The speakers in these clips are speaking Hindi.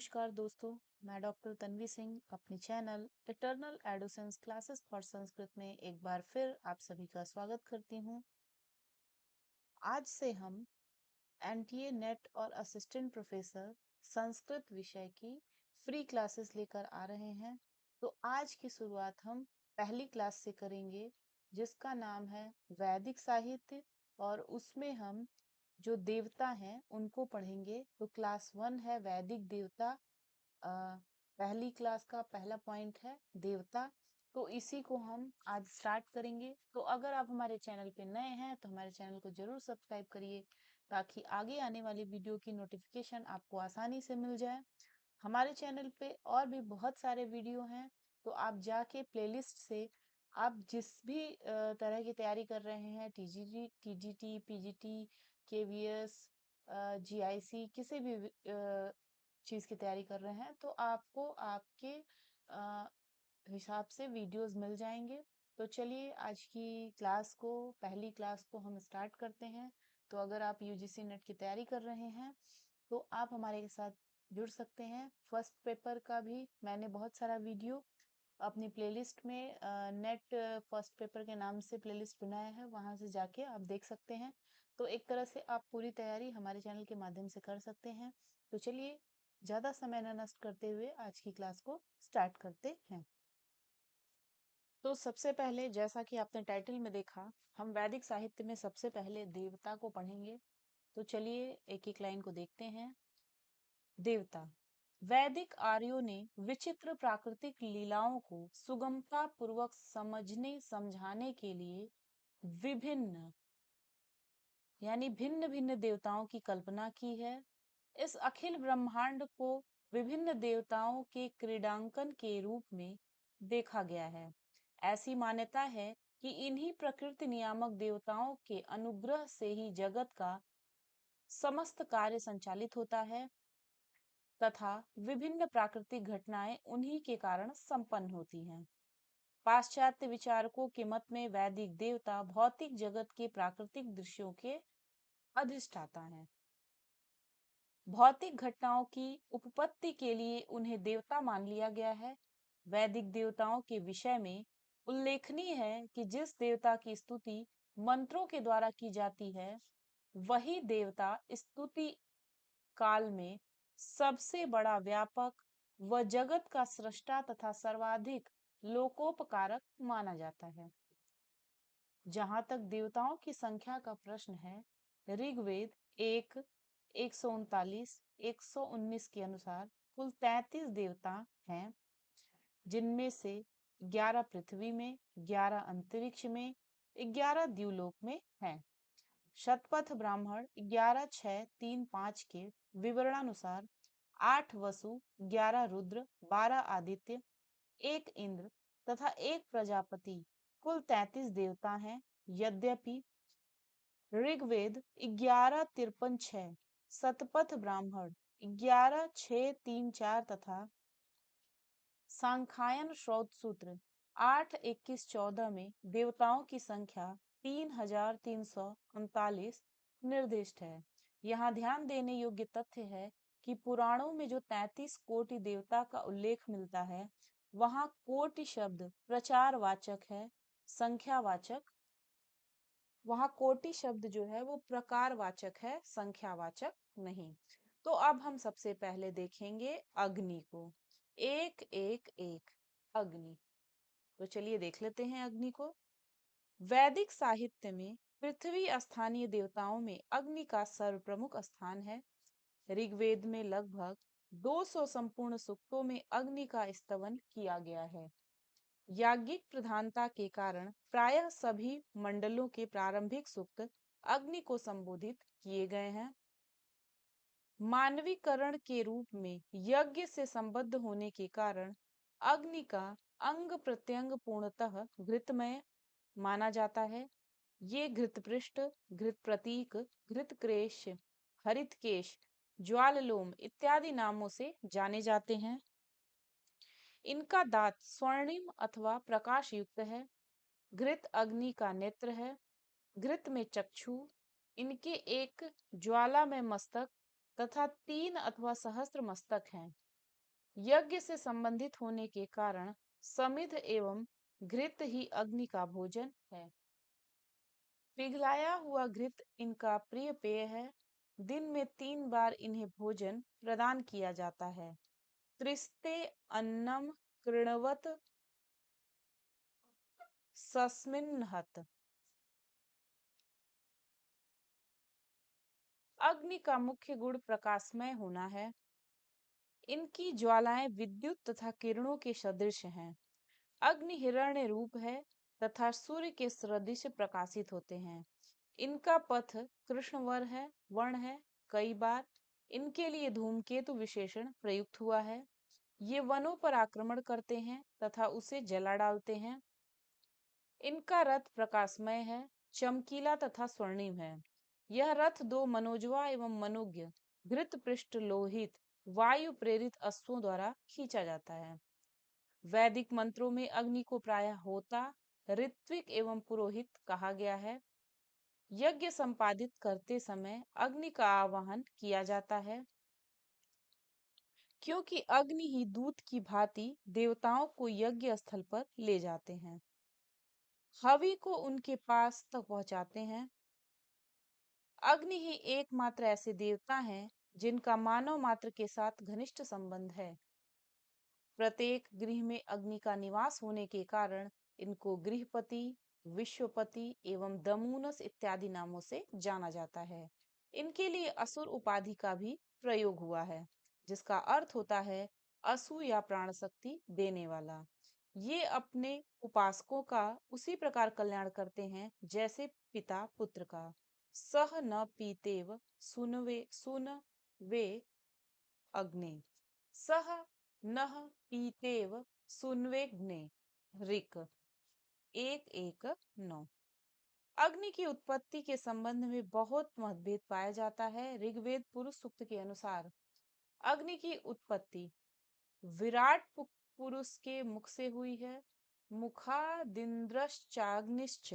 नमस्कार दोस्तों। मैं डॉक्टर तन्वी सिंह अपने channel eternal adolescence classes for Sanskrit में एक बार फिर आप सभी का स्वागत करती हूँ। आज से हम एनटीए नेट और असिस्टेंट प्रोफेसर संस्कृत विषय की फ्री क्लासेस लेकर आ रहे हैं। तो आज की शुरुआत हम पहली क्लास से करेंगे जिसका नाम है वैदिक साहित्य, और उसमें हम जो देवता हैं उनको पढ़ेंगे। तो क्लास 1 है वैदिक देवता। अ, पहली क्लास का पहला पॉइंट है देवता। तो इसी को हम आज स्टार्ट करेंगे। तो अगर आप हमारे चैनल पे नए हैं तो हमारे चैनल को जरूर सब्सक्राइब करिए ताकि आगे आने वाली वीडियो की नोटिफिकेशन आपको आसानी से मिल जाए। हमारे चैनल पे और भी बहुत सारे वीडियो हैं, तो आप जाके प्लेलिस्ट से आप जिस भी तरह की तैयारी कर रहे हैं, TGT, TGT, PGT, KVS, GIC, किसी भी चीज की तैयारी कर रहे हैं तो आपको आपके अ, हिसाब से वीडियोस मिल जाएंगे। तो चलिए आज की क्लास को, पहली क्लास को हम स्टार्ट करते हैं। तो अगर आप यूजीसी नेट की तैयारी कर रहे हैं तो आप हमारे साथ जुड़ सकते हैं। फर्स्ट पेपर का भी मैंने बहुत सारा वीडियो अपनी प्लेलिस्ट में नेट फर्स्ट पेपर के नाम से प्लेलिस्ट बनाया है, वहां से जाके आप देख सकते हैं। तो एक तरह से आप पूरी तैयारी हमारे चैनल के माध्यम से कर सकते हैं। तो चलिए ज्यादा समय न नष्ट करते हुए आज की क्लास को स्टार्ट करते हैं। तो सबसे पहले, जैसा कि आपने टाइटल में देखा, हम वैदिक साहित्य में सबसे पहले देवता को पढ़ेंगे। तो चलिए एक एक लाइन को देखते हैं। देवता। वैदिक आर्यों ने विचित्र प्राकृतिक लीलाओं को सुगमता पूर्वक समझने समझाने के लिए विभिन्न यानी भिन्न भिन्न देवताओं की कल्पना की है। इस अखिल ब्रह्मांड को विभिन्न देवताओं के क्रीडांकन के रूप में देखा गया है। ऐसी मान्यता है कि इन्हीं प्रकृति नियामक देवताओं के अनुग्रह से ही जगत का समस्त कार्य संचालित होता है तथा विभिन्न प्राकृतिक घटनाएं उन्हीं के कारण संपन्न होती हैं। पाश्चात्य विचारकों के मत में वैदिक देवता भौतिक जगत के प्राकृतिक दृश्यों के अधिष्ठाता हैं। भौतिक घटनाओं की उपपत्ति के लिए उन्हें देवता मान लिया गया है। वैदिक देवताओं के विषय में उल्लेखनीय है कि जिस देवता की स्तुति मंत्रों के द्वारा की जाती है, वही देवता स्तुति काल में सबसे बड़ा व्यापक व जगत का सृष्टा तथा सर्वाधिक लोकोपकारक माना जाता है। जहां तक देवताओं की संख्या का प्रश्न है, ऋग्वेद 1, 139, 119 के अनुसार कुल 33 देवता हैं, जिनमें से 11 पृथ्वी में, 11 अंतरिक्ष में, 11 द्युलोक में हैं। शतपथ ब्राह्मण 11, 6, 3, 5 के विवरणानुसार 8 वसु, 11 रुद्र, 12 आदित्य, 1 इंद्र तथा 1 प्रजापति, कुल 33 देवता हैं। यद्यपि ऋग्वेद 11, 53, 6, शतपथ ब्राह्मण 11, 6, 3, 4 तथा सांख्यायन श्रौत सूत्र 8, 21, 14 में देवताओं की संख्या 3339 निर्दिष्ट है। यहाँ ध्यान देने योग्य तथ्य है कि पुराणों में जो 33 कोटि देवता का उल्लेख मिलता है, वहां कोटि शब्द प्रचारवाचक है, संख्यावाचक। वहां कोटि शब्द जो है वो प्रकारवाचक है, संख्यावाचक नहीं। तो अब हम सबसे पहले देखेंगे अग्नि को। एक एक एक अग्नि। तो चलिए देख लेते हैं अग्नि को। वैदिक साहित्य में पृथ्वी स्थानीय देवताओं में अग्नि का सर्वप्रमुख स्थान है। ऋग्वेद में लगभग 200 संपूर्ण सूक्तों में अग्नि का स्तवन किया गया है। याज्ञिक प्रधानता के कारण प्रायः सभी मंडलों के प्रारंभिक सूक्त अग्नि को संबोधित किए गए हैं। मानवीकरण के रूप में यज्ञ से संबद्ध होने के कारण अग्नि का अंग प्रत्यंग पूर्णतः घृतमय माना जाता है। ये घृतपृष्ठ, घृत प्रतीक, घृतक्रेश, हरितकेश, ज्वाललोम इत्यादि नामों से जाने जाते हैं। इनका दांत स्वर्णिम अथवा प्रकाश युक्त है। घृत अग्नि का नेत्र है, घृत में चक्षु। इनके एक ज्वाला में मस्तक तथा 3 अथवा सहस्त्र मस्तक हैं। यज्ञ से संबंधित होने के कारण समिध एवं घृत ही अग्नि का भोजन है। पिघलाया हुआ घृत इनका प्रिय पेय है। दिन में 3 बार इन्हें भोजन प्रदान किया जाता है। त्रिस्ते अन्नम कृणवत सस्मिन्नहत। अग्नि का मुख्य गुण प्रकाशमय होना है। इनकी ज्वालाएं विद्युत तथा किरणों के सदृश हैं। अग्नि हिरण्य रूप है तथा सूर्य के सदृश प्रकाशित होते हैं। इनका पथ कृष्णवर है वर्ण है। कई बार इनके लिए धूमकेतु विशेषण प्रयुक्त हुआ है। ये वनों पर आक्रमण करते हैं तथा उसे जला डालते हैं। इनका रथ प्रकाशमय है, चमकीला तथा स्वर्णिम है। यह रथ 2 मनोजवा एवं मनोज्ञ घृत पृष्ठ लोहित वायु प्रेरित अश्वों द्वारा खींचा जाता है। वैदिक मंत्रों में अग्नि को प्रायः होता, ऋत्विक एवं पुरोहित कहा गया है। यज्ञ संपादित करते समय अग्नि का आवाहन किया जाता है, क्योंकि अग्नि ही दूत की भांति देवताओं को यज्ञ स्थल पर ले जाते हैं, हवि को उनके पास तक पहुंचाते हैं। अग्नि ही एकमात्र ऐसे देवता हैं जिनका मानव मात्र के साथ घनिष्ठ संबंध है। प्रत्येक गृह में अग्नि का निवास होने के कारण इनको गृहपति, विश्वपति एवं दमूनस इत्यादि नामों से जाना जाता है। इनके लिए असुर उपाधि का भी प्रयोग हुआ है, जिसका अर्थ होता है असु या प्राण शक्ति देने वाला। ये अपने उपासकों का उसी प्रकार कल्याण करते हैं जैसे पिता पुत्र का। सह न पीतेव सुन वे अग्ने, सह नः पीतेव सुन्वेग्ने। ऋक 1:1:9। अग्नि की उत्पत्ति के संबंध में बहुत मतभेद पाया जाता है। ऋग्वेद पुरुष सूक्त के अनुसार अग्नि की उत्पत्ति विराट पुरुष के मुख से हुई है। मुखादिंद्रश्चाग्निश्च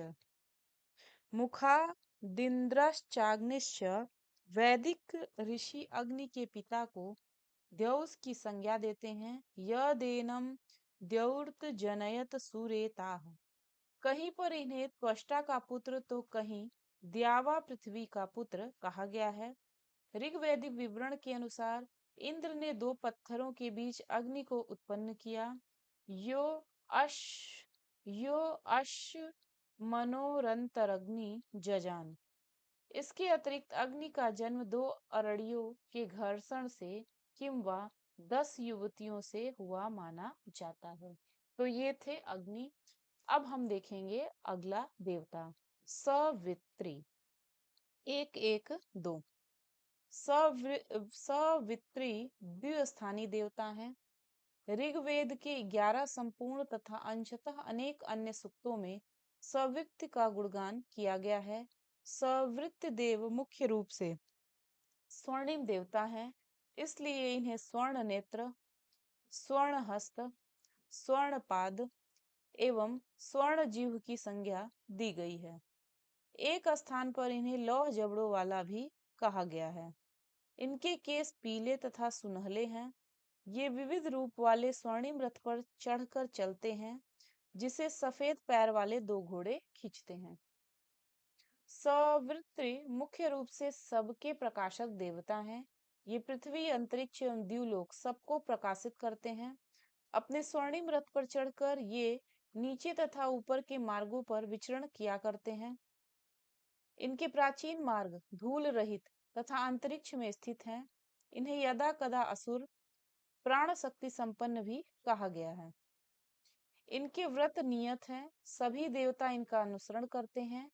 मुखादिंद्रश्चाग्निश्च। वैदिक ऋषि अग्नि के पिता को द्यौस की संज्ञा देते हैं। यदेनम द्यौर्त जनयत सुरेताः। कहीं पर इन्हें त्वष्टा का पुत्र तो कहीं द्यावा पृथ्वी का पुत्र कहा गया है। ऋग्वैदिक विवरण के अनुसार इंद्र ने 2 पत्थरों के बीच अग्नि को उत्पन्न किया। यो अश यो अश मनोरंतरग्नि जजान। इसके अतिरिक्त अग्नि का जन्म 2 अरड़ियों के घर्षण से किंवा 10 युवतियों से हुआ माना जाता है। तो ये थे अग्नि। अब हम देखेंगे अगला देवता सवित्री। 1:1:2। सवित्री द्विस्थानी देवता हैं। ऋग्वेद के 11 संपूर्ण तथा अंशतः अनेक अन्य सूक्तों में सवित्र का गुणगान किया गया है। सवित्र देव मुख्य रूप से स्वर्णिम देवता हैं, इसलिए इन्हें स्वर्ण नेत्र, स्वर्ण हस्त, स्वर्ण पाद एवं स्वर्ण जीभ की संज्ञा दी गई है। एक स्थान पर इन्हें लौह जबड़ों वाला भी कहा गया है। इनके केस पीले तथा सुनहले हैं। ये विविध रूप वाले स्वर्णिम रथ पर चढ़कर चलते हैं, जिसे सफेद पैर वाले 2 घोड़े खींचते हैं। सवित्री मुख्य रूप से सबके प्रकाशक देवता हैं। ये पृथ्वी, अंतरिक्ष एवं द्युलोक सबको प्रकाशित करते हैं। अपने स्वर्णिम रथ पर चढ़कर ये नीचे तथा ऊपर के मार्गों पर विचरण किया करते हैं। इनके प्राचीन मार्ग धूल रहित तथा अंतरिक्ष में स्थित हैं। इन्हें यदा कदा असुर, प्राण शक्ति संपन्न भी कहा गया है। इनके व्रत नियत हैं, सभी देवता इनका अनुसरण करते हैं।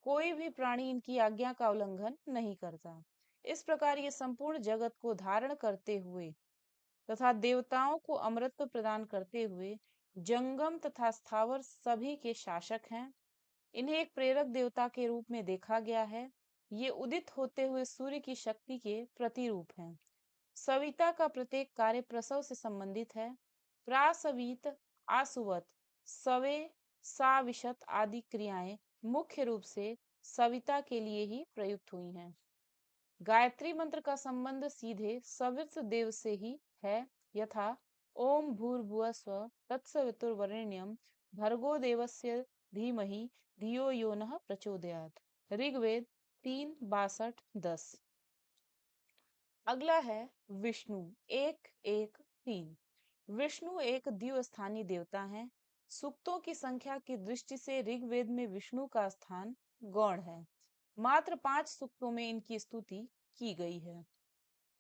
कोई भी प्राणी इनकी आज्ञा का उल्लंघन नहीं करता। इस प्रकार ये संपूर्ण जगत को धारण करते हुए तथा देवताओं को अमृत प्रदान करते हुए जंगम तथा स्थावर सभी के शासक हैं। इन्हें एक प्रेरक देवता के रूप में देखा गया है। ये उदित होते हुए सूर्य की शक्ति के प्रतिरूप हैं। सविता का प्रत्येक कार्य प्रसव से संबंधित है। प्रासवित, आसुवत, सवे, साविशत आदि क्रियाएं मुख्य रूप से सविता के लिए ही प्रयुक्त हुई हैं। गायत्री मंत्र का संबंध सीधे सवित्र देव से ही है। यथा ओम भूर्भुवस्व तत्सवितुर्वरेण्यं भर्गो देवस्य धीमहि धियो यो नः प्रचोदयात्। ऋग्वेद 3:62-10। अगला है विष्णु 1-1-3। विष्णु एक द्विस्थानी देवता हैं। सूक्तों की संख्या की दृष्टि से ऋग्वेद में विष्णु का स्थान गौण है। मात्र 5 सूक्तों में इनकी स्तुति की गई है,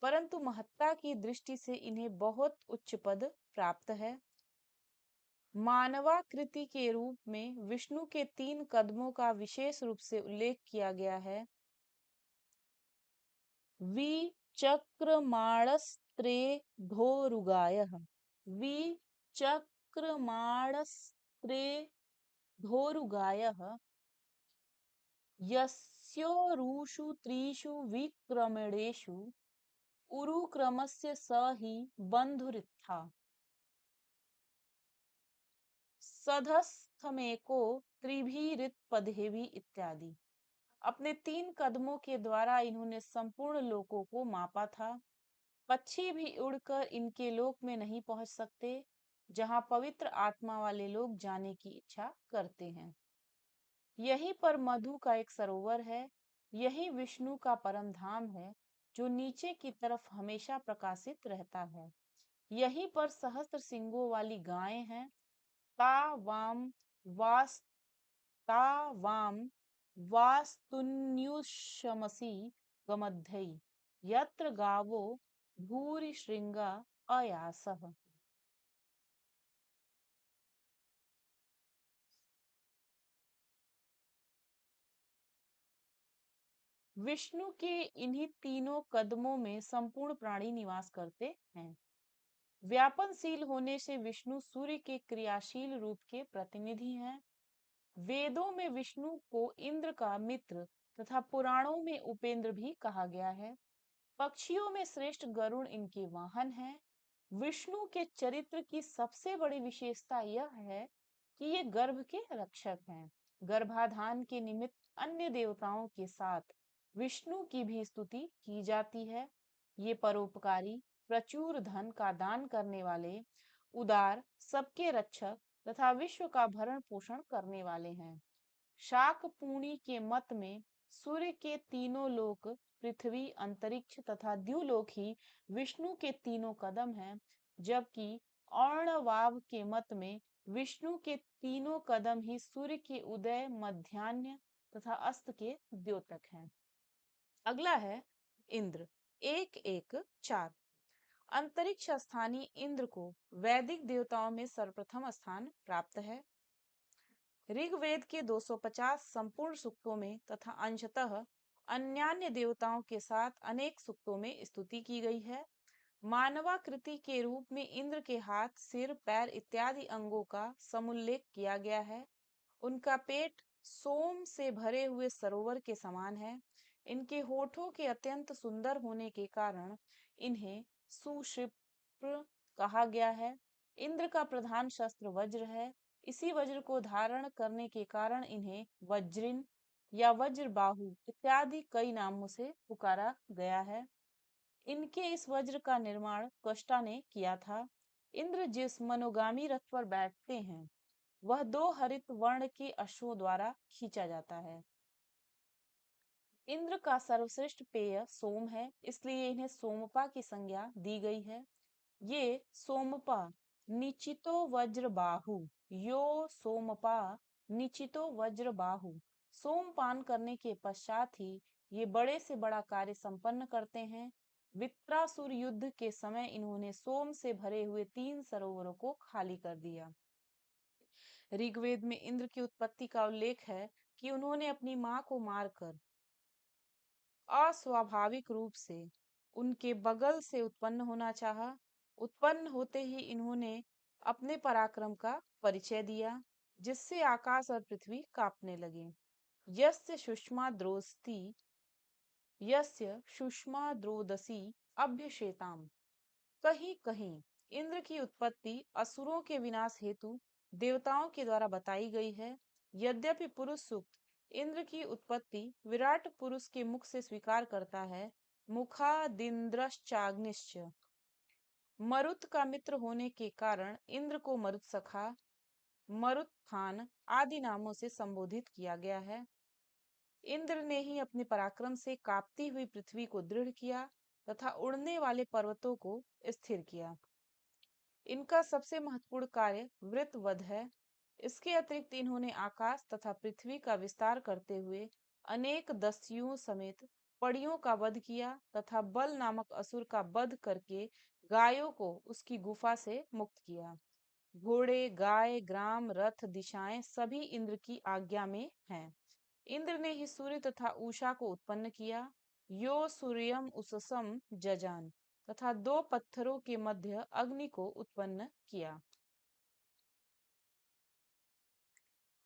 परंतु महत्ता की दृष्टि से इन्हें बहुत उच्च पद प्राप्त है। मानवाकृति के रूप में विष्णु के 3 कदमों का विशेष रूप से उल्लेख किया गया है। विचक्रमाणस्त्रे धोरुगायः। विचक्रमाणस्त्रे धोरुगायः यस्योरुषु त्रिषु विक्रमणेषु उरुक्रमस्य स हि बन्धुरित्था। सधस्थमेको त्रिभिरितपदेभि इत्यादि। अपने 3 कदमों के द्वारा इन्होंने संपूर्ण लोकों को मापा था। पक्षी भी उड़कर इनके लोक में नहीं पहुंच सकते, जहां पवित्र आत्मा वाले लोग जाने की इच्छा करते हैं। यहीं पर मधु का एक सरोवर है। यही विष्णु का परम धाम है, जो नीचे की तरफ हमेशा प्रकाशित रहता है। यहीं पर सहस्त्र सिंगों वाली गायें हैं। तावाम वास तावाम वास्तुन्युष्यमसि गमद्धै यत्र गावो भूरिशृंगा अयासः। विष्णु के इन्हीं तीनों कदमों में संपूर्ण प्राणी निवास करते हैं। व्यापनशील होने से विष्णु सूर्य के क्रियाशील रूप के प्रतिनिधि हैं। वेदों में विष्णु को इंद्र का मित्र तथा पुराणों में उपेंद्र भी कहा गया है। पक्षियों में श्रेष्ठ गरुड़ इनके वाहन हैं। विष्णु के चरित्र की सबसे बड़ी विशेषता यह है कि ये गर्भ के रक्षक हैं। गर्भाधान के निमित्त अन्य देवताओं के साथ विष्णु की भी स्तुति की जाती है। ये परोपकारी, प्रचुर धन का दान करने वाले, उदार, सबके रक्षक तथा विश्व का भरण पोषण करने वाले हैं। शाकपूणी के मत में सूर्य के तीनों लोक, पृथ्वी, अंतरिक्ष तथा द्युलोक ही विष्णु के तीनों कदम हैं, जबकि औणवाव के मत में विष्णु के तीनों कदम ही सूर्य के उदय, मध्याह्न तथा अस्त के द्योतक हैं। अगला है इंद्र 1-1-4। अंतरिक्ष स्थानी इंद्र को वैदिक देवताओं में सर्वप्रथम स्थान प्राप्त है। ऋग्वेद के 250 संपूर्ण सूक्तों में तथा अंशतः अन्यान्य देवताओं के साथ अनेक सूक्तों में स्तुति की गई है। मानवाकृति के रूप में इंद्र के हाथ, सिर, पैर इत्यादि अंगों का समुल्लेख किया गया है। उनका पेट सोम से भरे हुए सरोवर के समान है। इनके होठों के अत्यंत सुंदर होने के कारण इन्हें सुक्षिप्र कहा गया है। इंद्र का प्रधान शस्त्र वज्र है। इसी वज्र को धारण करने के कारण इन्हें वज्रिन या वज्रबाहु इत्यादि कई नामों से पुकारा गया है। इनके इस वज्र का निर्माण त्वष्टा ने किया था। इंद्र जिस मनोगामी रथ पर बैठते हैं, वह 2 हरित वर्ण के अश्वों द्वारा खींचा जाता है। इंद्र का सर्वश्रेष्ठ पेय सोम है, इसलिए इन्हें सोमपा की संज्ञा दी गई है। ये सोमपा निचितो वज्रबाहु, यो सोमपा निचितो वज्रबाहु। सोमपान करने के पश्चात ही ये बड़े से बड़ा कार्य संपन्न करते हैं। वित्रासुर युद्ध के समय इन्होंने सोम से भरे हुए 3 सरोवरों को खाली कर दिया। ऋग्वेद में इंद्र की उत्पत्ति का उल्लेख है कि उन्होंने अपनी मां को मारकर अस्वाभाविक रूप से उनके बगल से उत्पन्न होना चाहा। उत्पन्न होते ही इन्होंने अपने पराक्रम का परिचय दिया, जिससे आकाश और पृथ्वी कांपने लगे। यस्य सुषमा द्रोस्ति यस्य सुषमा द्रोदसी अभ्यशेताम। कहीं कहीं इंद्र की उत्पत्ति असुरों के विनाश हेतु देवताओं के द्वारा बताई गई है। यद्यपि पुरुष सूक्त इंद्र की उत्पत्ति विराट पुरुष के मुख से स्वीकार करता है, मुखादिंद्रश्चाग्निश्च, मरुत का मित्र होने के कारण इंद्र को मरुत सखा, मरुत खान आदि नामों से संबोधित किया गया है। इंद्र ने ही अपने पराक्रम से कांपती हुई पृथ्वी को दृढ़ किया तथा उड़ने वाले पर्वतों को स्थिर किया। इनका सबसे महत्वपूर्ण कार्य वृत्रवध है। इसके अतिरिक्त इन्होंने आकाश तथा पृथ्वी का विस्तार करते हुए अनेक दस्युओं समेत पड़ियों का वध किया तथा बल नामक असुर का वध करके गायों को उसकी गुफा से मुक्त किया। घोड़े, गाय, ग्राम, रथ, दिशाएं सभी इंद्र की आज्ञा में हैं। इंद्र ने ही सूर्य तथा उषा को उत्पन्न किया। यो सूर्यम उससम जजान तथा दो पत्थरों के मध्य अग्नि को उत्पन्न किया।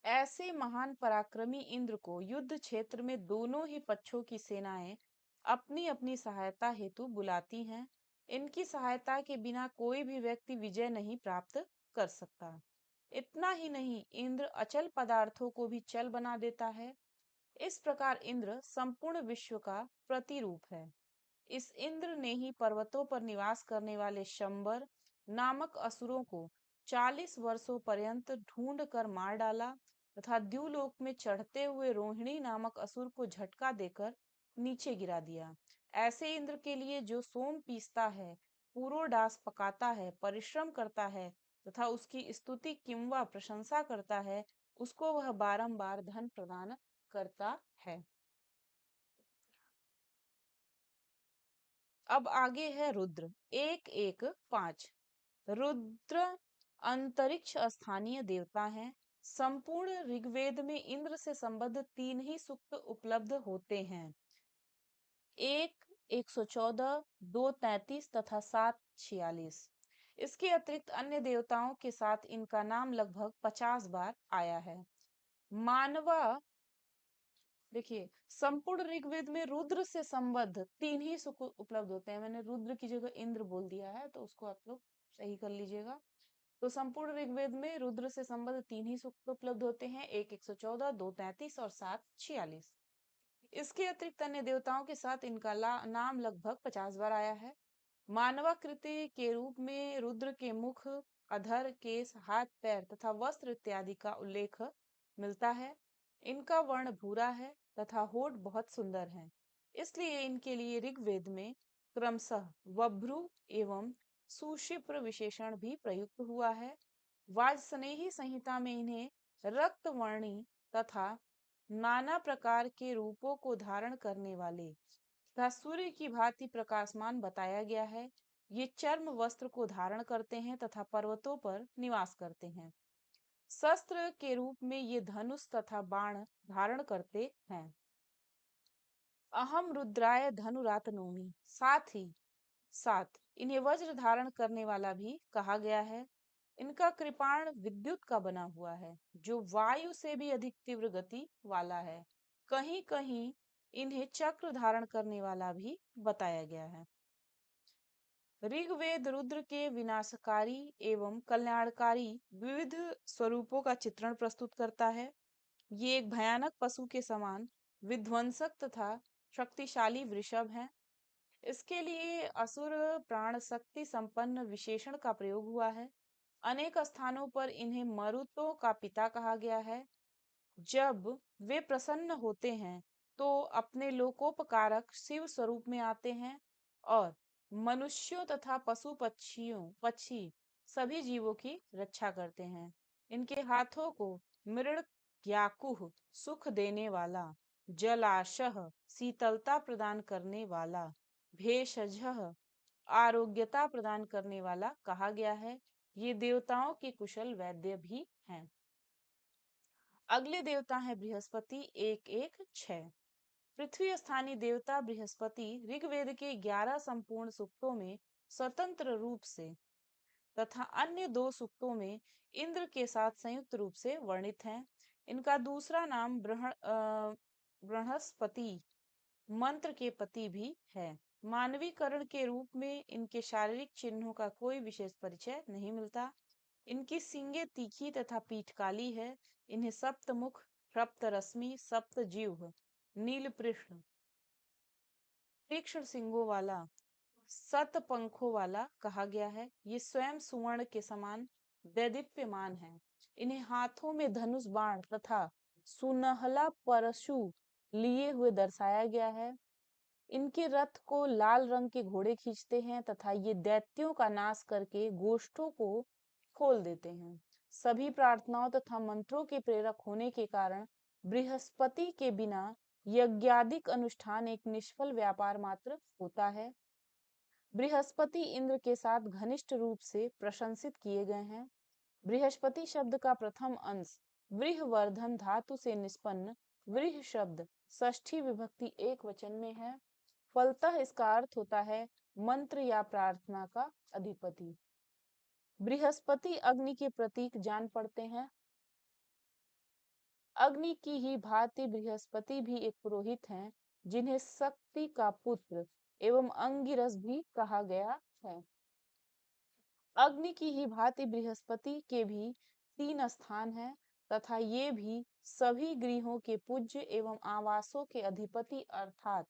ऐसे महान पराक्रमी इंद्र को युद्ध क्षेत्र में दोनों ही पक्षों की सेनाएं अपनी अपनी सहायता हेतु बुलाती हैं। इनकी सहायता के बिना कोई भी व्यक्ति विजय नहीं प्राप्त कर सकता। इतना ही नहीं, इंद्र अचल पदार्थों को भी चल बना देता है। इस प्रकार इंद्र संपूर्ण विश्व का प्रतिरूप है। इस इंद्र ने ही पर्वतों पर निवास करने वाले शंबर नामक असुरों को 40 वर्षों पर्यंत ढूंढ कर मार डाला तथा द्युलोक में चढ़ते हुए रोहिणी नामक असुर को झटका देकर नीचे गिरा दिया। ऐसे इंद्र के लिए जो सोम पीसता है, पूरोडास पकाता है, परिश्रम करता है तथा उसकी स्तुति किंवा प्रशंसा करता है, उसको वह बारंबार धन प्रदान करता है। अब आगे है रुद्र। 1-1-5। रुद्र अंतरिक्ष स्थानीय देवता हैं। संपूर्ण ऋग्वेद में इंद्र से संबद्ध 3 ही सूक्त उपलब्ध होते हैं। 1-114, 2-33 तथा 7-46। इसके अतिरिक्त अन्य देवताओं के साथ इनका नाम लगभग 50 बार आया है। मानवा देखिए, संपूर्ण ऋग्वेद में रुद्र से संबद्ध 3 ही सुख उपलब्ध होते हैं। मैंने रुद्र की जगह इंद्र बोल दिया है, तो उसको आप लोग सही कर लीजिएगा। तो संपूर्ण ऋग्वेद में रुद्र से संबद्ध 3 ही सूक्त उपलब्ध होते हैं। 1-114, 2-33 और 7-46। इसके अतिरिक्त अन्य देवताओं के साथ इनका नाम लगभग 50 बार आया है। मानवाकृति के रूप में रुद्र के मुख, अधर, केस, हाथ, पैर तथा वस्त्र इत्यादि का उल्लेख मिलता है। इनका वर्ण भूरा है तथा होठ बहुत सुंदर है। इसलिए इनके लिए ऋग्वेद में क्रमशः वभ्रु एवं सुशिप्र विशेषण भी प्रयुक्त हुआ है। वाजसनेही संहिता में इन्हें रक्तवर्णी तथा नाना प्रकार के रूपों को धारण करने वाले तथा सूर्य की भांति प्रकाशमान बताया गया है। ये चर्म वस्त्र को धारण करते हैं तथा पर्वतों पर निवास करते हैं। शस्त्र के रूप में ये धनुष तथा बाण धारण करते हैं। अहम रुद्राय धनुरातनोमि, साथ ही साथ इन्हें वज्र धारण करने वाला भी कहा गया है। इनका कृपाण विद्युत का बना हुआ है, जो वायु से भी अधिक तीव्र गति वाला है। कहीं कहीं इन्हें चक्र धारण करने वाला भी बताया गया है। ऋग्वेद रुद्र के विनाशकारी एवं कल्याणकारी विविध स्वरूपों का चित्रण प्रस्तुत करता है। ये एक भयानक पशु के समान विध्वंसक तथा शक्तिशाली वृषभ है। इसके लिए असुर प्राण शक्ति संपन्न विशेषण का प्रयोग हुआ है। अनेक स्थानों पर इन्हें मरुतों का पिता कहा गया है। जब वे प्रसन्न होते हैं तो अपने लोकोपकारक शिव स्वरूप में आते हैं और मनुष्यों तथा पशु पक्षी सभी जीवों की रक्षा करते हैं। इनके हाथों को मृण्मयाकुः सुख देने वाला, जलाशय शीतलता प्रदान करने वाला, भेषजः आरोग्यता प्रदान करने वाला कहा गया है। ये देवताओं के कुशल वैद्य भी हैं। अगले देवता है बृहस्पति। 1-1-6। पृथ्वी स्थानीय देवता बृहस्पति ऋग्वेद के 11 संपूर्ण सूक्तों में स्वतंत्र रूप से तथा अन्य 2 सूक्तों में इंद्र के साथ संयुक्त रूप से वर्णित हैं। इनका दूसरा नाम बृहस्पति मंत्र के पति भी है। मानवीकरण के रूप में इनके शारीरिक चिन्हों का कोई विशेष परिचय नहीं मिलता। इनकी सींगे तीखी तथा पीठ काली है। इन्हें सप्तमुख, सप्तरश्मि, सप्तजिह्व, नील पृष्ठ, तीक्ष्ण सींगों वाला सत पंखों वाला कहा गया है। ये स्वयं सुवर्ण के समान दैदीप्यमान है। इन्हें हाथों में धनुष बाण तथा सुनहला परशु लिए हुए दर्शाया गया है। इनके रथ को लाल रंग के घोड़े खींचते हैं तथा ये दैत्यों का नाश करके गोष्ठों को खोल देते हैं। सभी प्रार्थनाओं तथा मंत्रों के प्रेरक होने के कारण बृहस्पति के बिना यज्ञादिक अनुष्ठान एक निष्फल व्यापार मात्र होता है। बृहस्पति इंद्र के साथ घनिष्ठ रूप से प्रशंसित किए गए हैं। बृहस्पति शब्द का प्रथम अंश बृहवर्धन धातु से निष्पन्न बृह शब्द षष्ठी विभक्ति एक वचन में है। फलतः इसका अर्थ होता है मंत्र या प्रार्थना का अधिपति। बृहस्पति अग्नि के प्रतीक जान पड़ते हैं। अग्नि की ही भांति बृहस्पति भी एक पुरोहित हैं, जिन्हें शक्ति का पुत्र एवं अंगिरस भी कहा गया है। अग्नि की ही भांति बृहस्पति के भी 3 स्थान हैं तथा ये भी सभी गृहों के पूज्य एवं आवासों के अधिपति अर्थात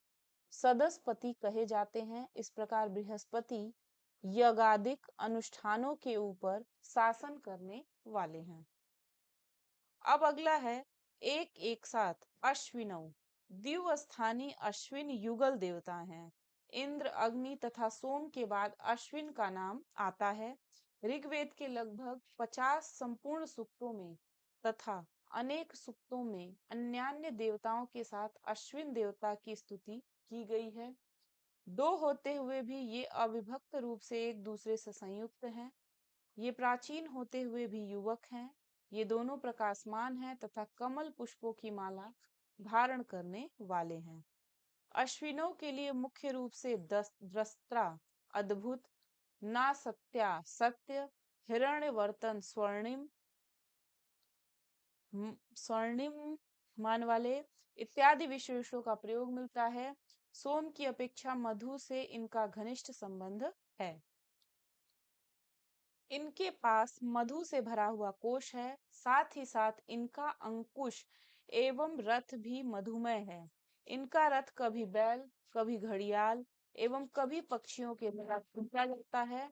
सदस्पति कहे जाते हैं। इस प्रकार बृहस्पति यज्ञादिक अनुष्ठानों के ऊपर शासन करने वाले हैं। अब अगला है एक एक साथ अश्विनव। द्विस्थानी अश्विन युगल देवता हैं। इंद्र, अग्नि तथा सोम के बाद अश्विन का नाम आता है। ऋग्वेद के लगभग 50 संपूर्ण सूक्तों में तथा अनेक सूक्तों में अन्यान्य देवताओं के साथ अश्विन देवता की स्तुति की गई है। दो होते हुए भी ये अविभक्त रूप से एक दूसरे से संयुक्त हैं। ये प्राचीन होते हुए भी युवक हैं। ये दोनों प्रकाशमान हैं तथा कमल पुष्पों की माला धारण करने वाले हैं। अश्विनों के लिए मुख्य रूप से द्रष्टा अद्भुत, नासत्या सत्य, हिरण्यवर्तन स्वर्णिम मान वाले इत्यादि विशेषों का प्रयोग मिलता है। सोम की अपेक्षा मधु से इनका घनिष्ठ संबंध है। इनके पास मधु से भरा हुआ कोश है, साथ ही साथ इनका अंकुश एवं रथ भी मधुमय है। इनका रथ कभी बैल, कभी घड़ियाल एवं कभी पक्षियों के द्वारा खींचा जाता है।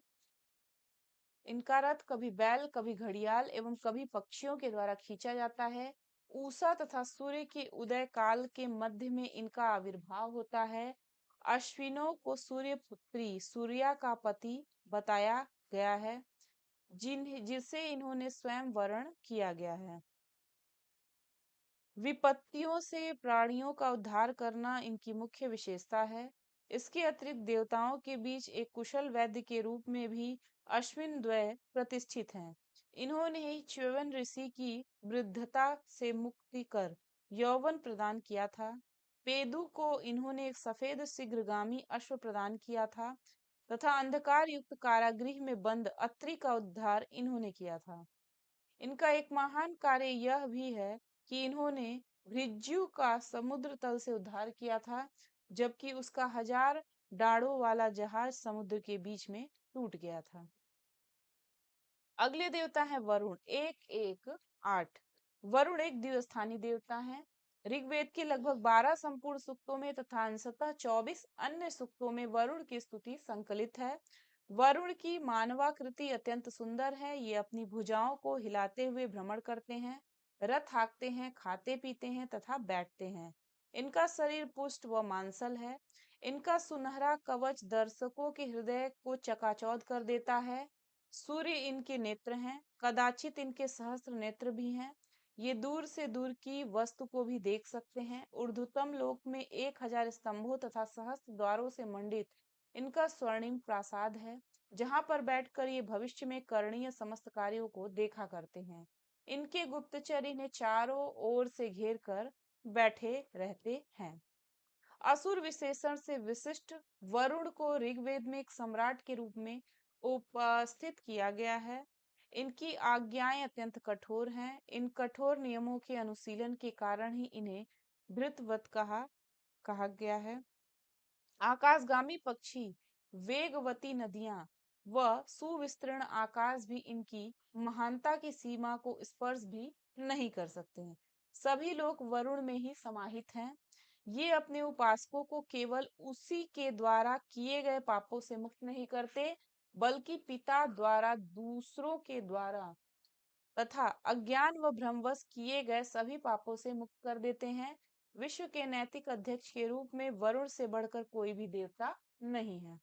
इनका रथ कभी बैल, कभी घड़ियाल एवं कभी पक्षियों के द्वारा खींचा जाता है। उषा तथा सूर्य के उदय काल के मध्य में इनका आविर्भाव होता है। अश्विनों को सूर्य पुत्री सूर्या का पति बताया गया है, जिसे इन्होंने स्वयं वर्ण किया गया है। विपत्तियों से प्राणियों का उद्धार करना इनकी मुख्य विशेषता है। इसके अतिरिक्त देवताओं के बीच एक कुशल वैद्य के रूप में भी अश्विन द्वय प्रतिष्ठित हैं। इन्होंने ही च्यवन ऋषि की वृद्धता से मुक्ति कर यौवन प्रदान किया था। पेदु को इन्होंने एक सफेद शीघ्रगामी अश्व प्रदान किया था तथा अंधकार युक्त कारागृह में बंद अत्रि का उद्धार इन्होंने किया था। इनका एक महान कार्य यह भी है कि इन्होंने भृज्यु का समुद्र तल से उद्धार किया था, जबकि उसका 1000 डाड़ों वाला जहाज समुद्र के बीच में टूट गया था। अगले देवता है वरुण। 1-1-8। वरुण एक द्विस्थानी देवता है। ऋग्वेद के लगभग 12 संपूर्ण सूक्तों में तथा अंशतः 24 अन्य सूक्तों में वरुण की स्तुति संकलित है। वरुण की मानवाकृति अत्यंत सुंदर है। ये अपनी भुजाओं को हिलाते हुए भ्रमण करते हैं, रथ हाँकते हैं, खाते पीते हैं तथा बैठते हैं। इनका शरीर पुष्ट व मांसल है। इनका सुनहरा कवच दर्शकों के हृदय को चकाचौंध कर देता है। सूर्य इनके नेत्र हैं, कदाचित इनके सहस्त्र नेत्र भी हैं। ये दूर से दूर की वस्तु को भी देख सकते हैं। ऊर्ध्वतम लोक में 1000 स्तंभों तथा सहस्त्र द्वारों से मंडित इनका स्वर्णिम प्रासाद है, जहां पर बैठकर ये भविष्य में करणीय समस्त कार्यों को देखा करते हैं। इनके गुप्तचर इन्हें चारों ओर से घेर कर बैठे रहते हैं। असुर विशेषण से विशिष्ट वरुण को ऋग्वेद में एक सम्राट के रूप में उपस्थित किया गया है। इनकी आज्ञाएं अत्यंत कठोर हैं। इन कठोर नियमों के अनुशीलन के कारण ही इन्हें भृतवत कहा गया है। आकाशगामी पक्षी, वेगवती नदियां व सुविस्तीर्ण आकाश भी इनकी महानता की सीमा को स्पर्श भी नहीं कर सकते हैं। सभी लोग वरुण में ही समाहित हैं। ये अपने उपासकों को केवल उसी के द्वारा किए गए पापों से मुक्त नहीं करते, बल्कि पिता द्वारा दूसरों के द्वारा तथा अज्ञान व भ्रमवश किए गए सभी पापों से मुक्त कर देते हैं। विश्व के नैतिक अध्यक्ष के रूप में वरुण से बढ़कर कोई भी देवता नहीं है।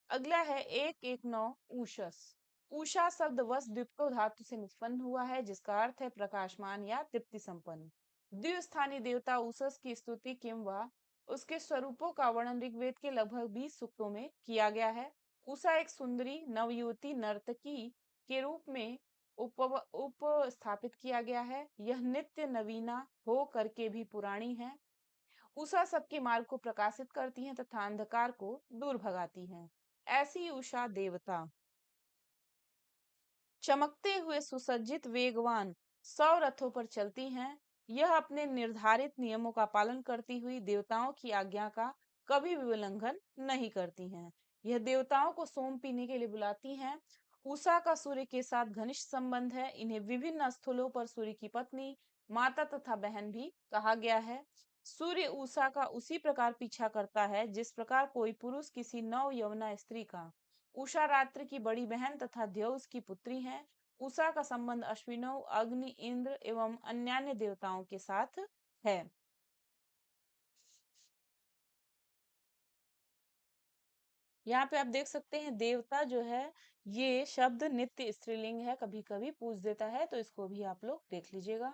अगला है 119 ऊषस। ऊषा शब्द वस द्विपको धातु से निष्पन्न हुआ है, जिसका अर्थ है प्रकाशमान या तृप्ति संपन्न। द्विस्थानी देवता ऊषस की स्तुति किंवा उसके स्वरूपों का वर्णन ऋग्वेद के लगभग 20 सूक्तों में किया गया है। उषा एक सुंदरी नवयुवती नर्तकी के रूप में उपस्थापित किया गया है। यह नित्य नवीना हो करके भी पुरानी है। उषा सबके मार्ग को प्रकाशित करती हैं तथा अंधकार को दूर भगाती हैं। ऐसी उषा देवता चमकते हुए सुसज्जित वेगवान 100 रथों पर चलती हैं। यह अपने निर्धारित नियमों का पालन करती हुई देवताओं की आज्ञा का कभी भी उल्लंघन नहीं करती हैं। यह देवताओं को सोम पीने के लिए बुलाती हैं। उषा का सूर्य के साथ घनिष्ठ संबंध है। इन्हें विभिन्न स्थलों पर सूर्य की पत्नी, माता तथा बहन भी कहा गया है। सूर्य उषा का उसी प्रकार पीछा करता है जिस प्रकार कोई पुरुष किसी नव यौवना स्त्री का। उषा रात्रि की बड़ी बहन तथा ध्यौस की पुत्री है। उषा का संबंध अश्विनों, अग्नि, इंद्र एवं अन्यान्य देवताओं के साथ है। यहाँ पे आप देख सकते हैं देवता जो है, ये शब्द नित्य स्त्रीलिंग है, कभी कभी पूछ देता है, तो इसको भी आप लोग देख लीजिएगा।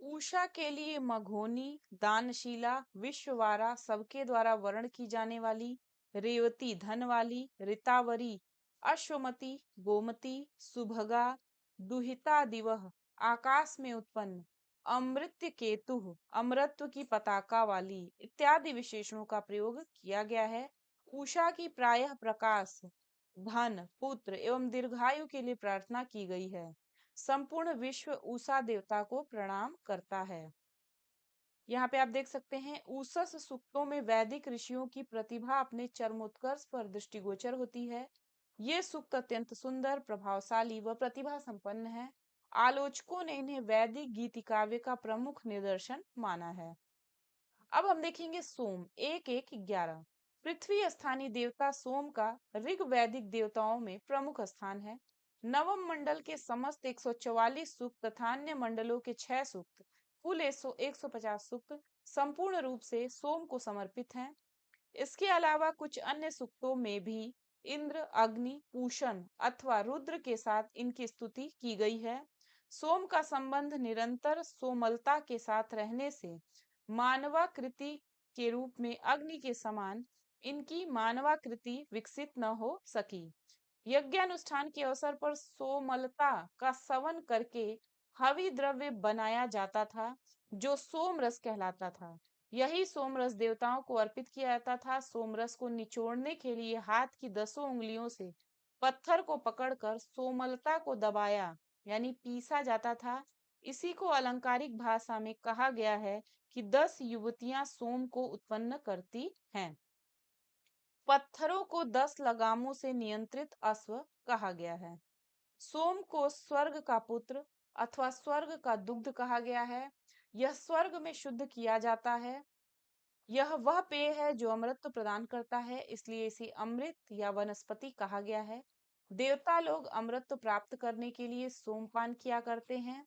उषा के लिए मघोनी, दानशीला, विश्ववारा, सबके द्वारा वर्ण की जाने वाली, रेवती धन वाली, ऋतावरी, अश्वमती, गोमती, सुभगा, दुहिता दिवह, आकाश में उत्पन्न, अमृत केतु, अमृतत्व की पताका वाली इत्यादि विशेषणों का प्रयोग किया गया है। उषा की प्रायः प्रकाश, धन, पुत्र एवं दीर्घायु के लिए प्रार्थना की गई है। संपूर्ण विश्व उषा देवता को प्रणाम करता है। यहाँ पे आप देख सकते हैं उषस सूक्तों में वैदिक ऋषियों की प्रतिभा अपने चरमोत्कर्ष पर दृष्टिगोचर होती है। ये सूक्त अत्यंत सुंदर, प्रभावशाली व प्रतिभा संपन्न है। आलोचकों ने इन्हें वैदिक गीति काव्य का प्रमुख निदर्शन माना है। अब हम देखेंगे सोम 1-1-11। पृथ्वी स्थानीय देवता सोम का ऋग वैदिक देवताओं में प्रमुख स्थान है। नवम मंडल के समस्त 144 सूक्त तथा अन्य मंडलों के 6 सूक्त, कुल 150 सूक्त संपूर्ण रूप से सोम को समर्पित हैं। इसके अलावा कुछ अन्य सूक्तों में भी इंद्र, अग्नि, पूषण अथवा रुद्र के साथ इनकी स्तुति की गई है। सोम का संबंध निरंतर सोमलता के साथ रहने से मानवाकृति के रूप में अग्नि के समान इनकी मानवाकृति विकसित न हो सकी। यज्ञानुष्ठान के अवसर पर सोमलता का सवन करके हवि द्रव्य बनाया जाता था, जो सोमरस कहलाता था। यही सोमरस देवताओं को अर्पित किया जाता था। सोमरस को निचोड़ने के लिए हाथ की 10 उंगलियों से पत्थर को पकड़कर सोमलता को दबाया यानी पीसा जाता था। इसी को अलंकारिक भाषा में कहा गया है कि 10 युवतियां सोम को उत्पन्न करती हैं। पत्थरों को 10 लगामों से नियंत्रित अश्व कहा गया है। सोम को स्वर्ग का पुत्र अथवा स्वर्ग का दुग्ध कहा गया है। यह स्वर्ग में शुद्ध किया जाता है। यह वह पेय है जो अमृत प्रदान करता है, इसलिए इसे अमृत या वनस्पति कहा गया है। देवता लोग अमृत प्राप्त करने के लिए सोमपान किया करते हैं।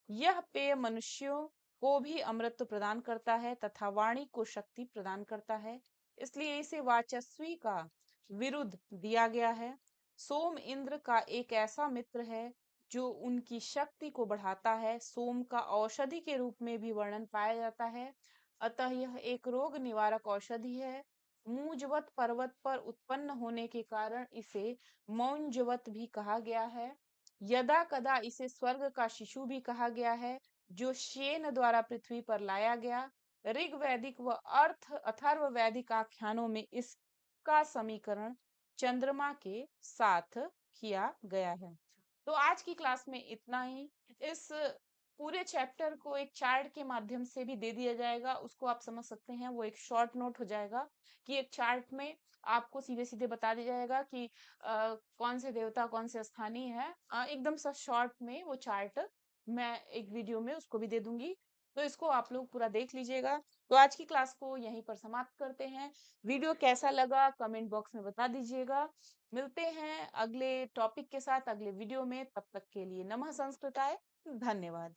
यह पेय मनुष्यों को भी अमृत प्रदान करता है तथा वाणी को शक्ति प्रदान करता है, इसलिए इसे वाचस्वी का विरुद्ध दिया गया है। सोम इंद्र का एक ऐसा मित्र है जो उनकी शक्ति को बढ़ाता है। सोम का औषधि के रूप में भी वर्णन पाया जाता है, अतः यह एक रोग निवारक औषधि है। मूंजवत पर्वत पर उत्पन्न होने के कारण इसे मौंजवत भी कहा गया है। यदा कदा इसे स्वर्ग का शिशु भी कहा गया है, जो शेन द्वारा पृथ्वी पर लाया गया। ऋग वैदिक व अर्थ अथर्व वैदिक आख्यानों में इसका समीकरण चंद्रमा के साथ किया गया है। तो आज की क्लास में इतना ही। इस पूरे चैप्टर को एक चार्ट के माध्यम से भी दे दिया जाएगा, उसको आप समझ सकते हैं। वो एक शॉर्ट नोट हो जाएगा कि एक चार्ट में आपको सीधे सीधे बता दिया जाएगा कि कौन से देवता कौन से स्थानीय है। एकदम सा शॉर्ट में वो चार्ट मैं एक वीडियो में उसको भी दे दूंगी, तो इसको आप लोग पूरा देख लीजिएगा। तो आज की क्लास को यहीं पर समाप्त करते हैं। वीडियो कैसा लगा कमेंट बॉक्स में बता दीजिएगा। मिलते हैं अगले टॉपिक के साथ अगले वीडियो में, तब तक के लिए नमः संस्कृताय, धन्यवाद।